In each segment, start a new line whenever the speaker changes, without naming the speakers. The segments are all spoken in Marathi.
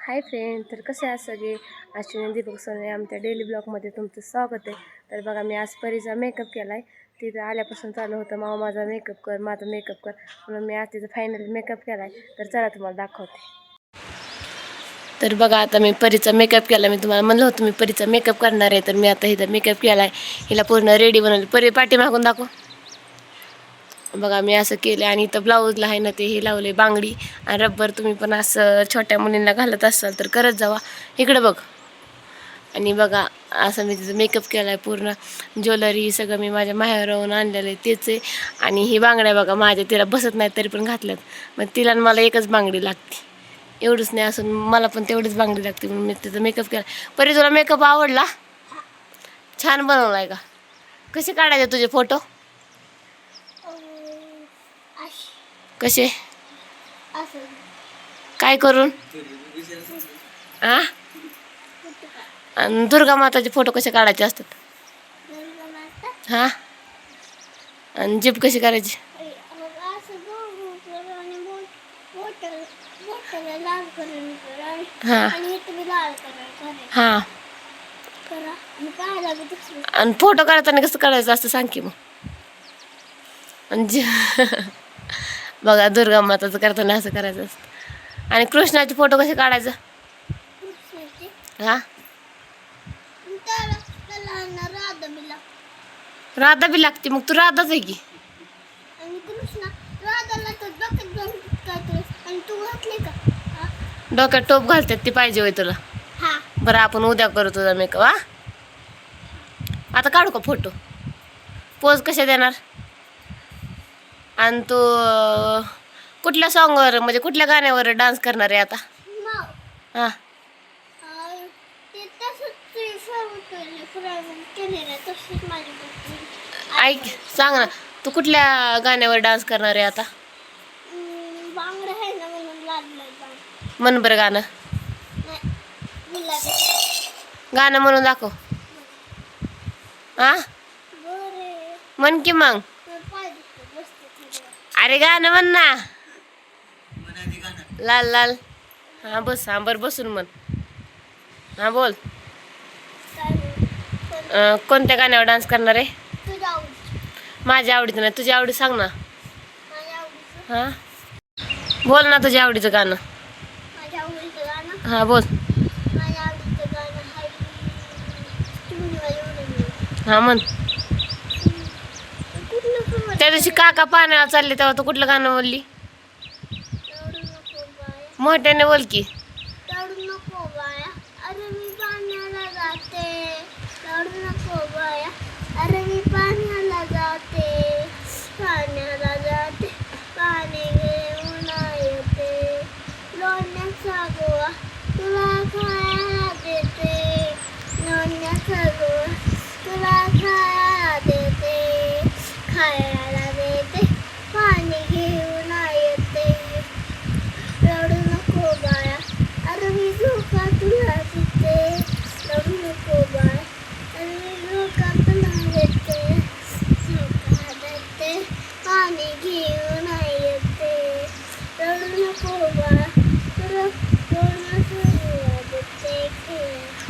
हाय फ्रेंड, तर कसे आहात सगळे. अश्विनी दीपक सोने आमच्या डेली ब्लॉगमध्ये तुमचं स्वागत आहे. तर बघा, मी आज परीचा मेकअप केला आहे. तिथं आल्यापासून चालू होतं, मामा माझा मेकअप कर, माझा मेकअप कर, म्हणून मी आज तिथं फायनली मेकअप केला आहे. तर चला तुम्हाला दाखवते. तर बघा, आता मी परीचा मेकअप केला. मी तुम्हाला म्हणलं होतं मी परीचा मेकअप करणार आहे. तर मी आता इथं मेकअप केला आहे. हिला पूर्ण रेडी बनवली. परी पाठी मागून दाखव. बघा, मी असं केलं आणि इथं ब्लाऊजला आहे ना ते हे लावले बांगडी आणि रब्बर. तुम्ही पण असं छोट्या मुलींना घालत असाल तर करत जावा. इकडं बघ. आणि बघा, असं मी तिथं मेकअप केला आहे. पूर्ण ज्वेलरी सगळं मी माझ्या माहेरावरून आणलेलं आहे तेच आहे. आणि ही बांगड्या बघा माझ्या, तिला बसत नाहीत तरी पण घातल्यात. मग तिला आणि मला एकच बांगडी लागते, एवढंच नाही असून मला पण तेवढीच बांगडी लागते. म्हणून मी तिथं मेकअप केला. परी तुला मेकअप आवडला? छान बनवला आहे का? कसे काढायचे तुझे फोटो? कसे काय करून? आ आणि दुर्गा माताचे फोटो कसे काढायचे असतात? हां. आणि जीप कशी करायची? हां हां. आणि फोटो काढताना कसं काढायचं असतं सांग की मग. म्हणजे बघा, दुर्गा माताचं करताना असं करायचं असतं. आणि कृष्णाचे फोटो कसे काढायचं? हा, राधा बी लागते. मग तू राधाच आहे की. डोक्यात टोप घालतात ती पाहिजे होय तुला? बरं, आपण उद्या करू तुझा मेकअप. हा, आता काढू का फोटो? पोज कशा देणार? आणि तू कुठल्या सॉंगवर म्हणजे कुठल्या गाण्यावर डान्स करणार आहे आता? हां. ऐक, सांग ना, तू कुठल्या गाण्यावर डान्स करणार आहे आता? म्हण बरं गाणं. गाणं म्हणून दाखव. हा, म्हण की मग. अरे गाणं म्हण ना. लाल लाल. हा बस, हा बरं बसून म्हण. हा बोल. कोणत्या गाण्यावर डान्स करणार आहे? माझ्या आवडीचं नाही, तुझ्या आवडी सांग ना. हा, बोल ना तुझ्या आवडीचं गाणं. हा बोल. हा म्हण. त्या दिवशी काका पाण्याला चालले तेव्हा तू कुठलं गाणं बोलली? मोठ्याने बोल की.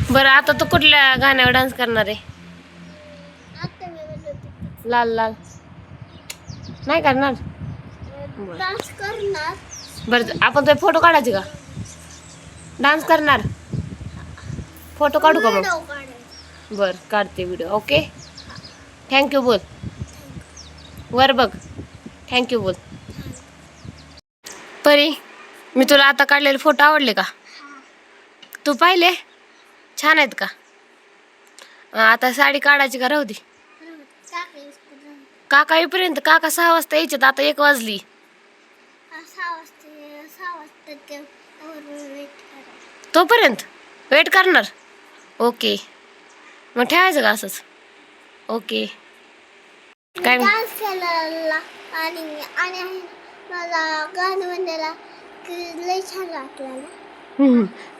बरं, आता तू कुठल्या गाण्यावर डान्स करणार आहे? लाल लाल नाही करणार? बरं, आपण तर फोटो काढायचे का? डान्स करणार? फोटो काढू का मग? बरं, काढते व्हिडिओ. ओके, थँक्यू बोल. वर बघ, थँक्यू बोल. परी, मी तुला आता काढलेले फोटो आवडले का? तू पाहिले? छान आहेत का? आता साडी काढायची का राहू दे? काका येईपर्यंत. काका 6 वाजता यायचे, आता 1 वाजली. तोपर्यंत वेट करणार? ओके, मग ठेवायचं का असंच? ओके. काय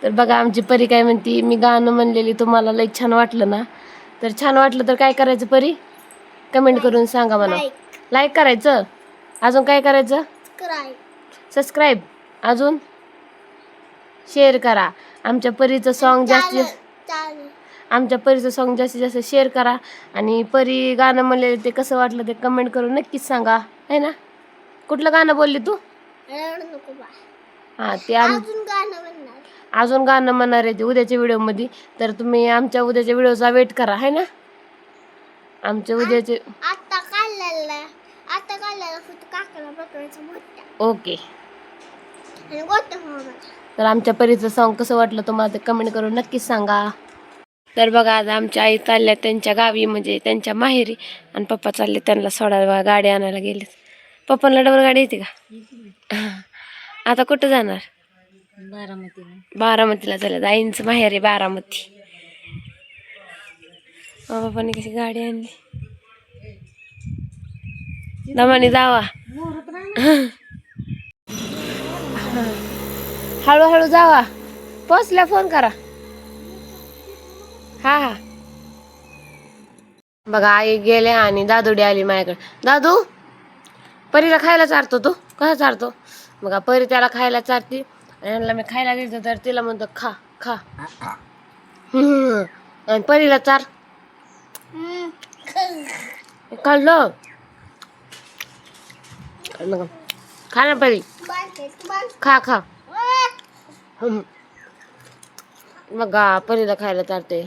तर बघा, आमची परी काय म्हणती, मी गाणं म्हणलेली तुम्हाला लई छान वाटलं ना? तर छान वाटलं तर काय करायचं परी? कमेंट करून सांगा मला. लाईक करायचं. अजून काय करायचं? सबस्क्राईब. अजून शेअर करा. आमच्या परीचं सॉन्ग आमच्या परीचं सॉन्ग जास्तीत जास्त शेअर करा. आणि परी गाणं म्हणलेलं ते कसं वाटलं ते कमेंट करून नक्कीच सांगा, है ना. कुठलं गाणं बोलली तू? हां ते अजून गाणं म्हणणार आहे ते उद्याच्या व्हिडिओमध्ये. तर तुम्ही आमच्या उद्याच्या व्हिडिओचा वेट करा, है ना. आमच्या उद्याचे ओके. तर आमच्या परीचं सॉन्ग कसं वाटलं तुम्हाला ते कमेंट करून नक्कीच सांगा. तर बघा आज आमच्या आई चालल्या त्यांच्या गावी, म्हणजे त्यांच्या माहेरी, आणि पप्पा चालले त्यांना सोडायला, गाडी आणायला गेले. पप्पांना डबल गाडी येते का? आता कुठं जाणार? बारामतीला चालत. आईंचं माहेर आहे बारामती. पप्पांनी कशी गाडी आणली, दमाने जावा. हळूहळू जावा, पोचल्या फोन करा. हा हा. बघा आई गेले आणि दादुडी आली माझ्याकडे. दादू, परीला खायला चारतो तू? कसं चारतो बघा. परी त्याला खायला चारती आणि यांना मी खायला देतो तर तिला म्हणतो खा खा. आणि परीला चार. खाल्लं खा ना परी, खा खा. बघा परीला खायला चारते.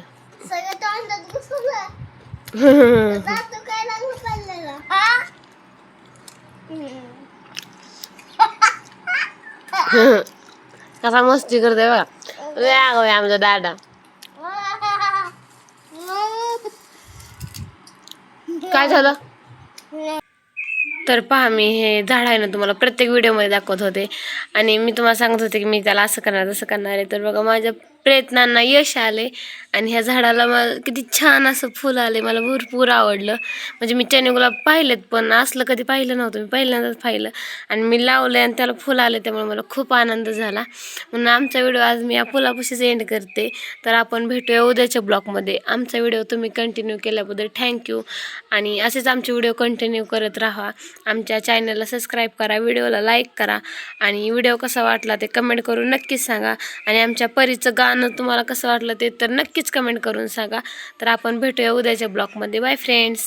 कसा मस्ती करते बघा. आमचा दादा. काय झालं? तर पहा, मी हे झाड आहे ना तुम्हाला प्रत्येक व्हिडिओमध्ये दाखवत होते आणि मी तुम्हाला सांगत होते की मी त्याला असं करणार तसं करणार आहे. तर बघा माझ्या प्रयत्नांना यश आले आणि ह्या झाडाला मला किती छान असं फुल आले. मला भरपूर आवडलं. म्हणजे मी चने गुलाब पाहिलेत पण असलं कधी पाहिलं नव्हतं. मी पहिल्यांदाच पाहिलं आणि मी लावलं आणि त्याला फुल आले, त्यामुळे मला खूप आनंद झाला. म्हणून आमचा व्हिडिओ आज मी या फुलापाशीच एंड करते. तर आपण भेटूया उद्याच्या ब्लॉगमध्ये. आमचा व्हिडिओ तुम्ही कंटिन्यू केल्याबद्दल थँक्यू. आणि असेच आमचे व्हिडिओ कंटिन्यू करत राहा. आमच्या चॅनलला सबस्क्राईब करा, व्हिडिओला लाईक करा आणि व्हिडिओ कसा वाटला ते कमेंट करून नक्कीच सांगा. आणि आमच्या परीचं गाणं तुम्हाला कसं वाटलं ते तर नक्कीच कमेंट करून सांगा. तर आपण भेटूया उद्याच्या ब्लॉगमध्ये. Bye friends.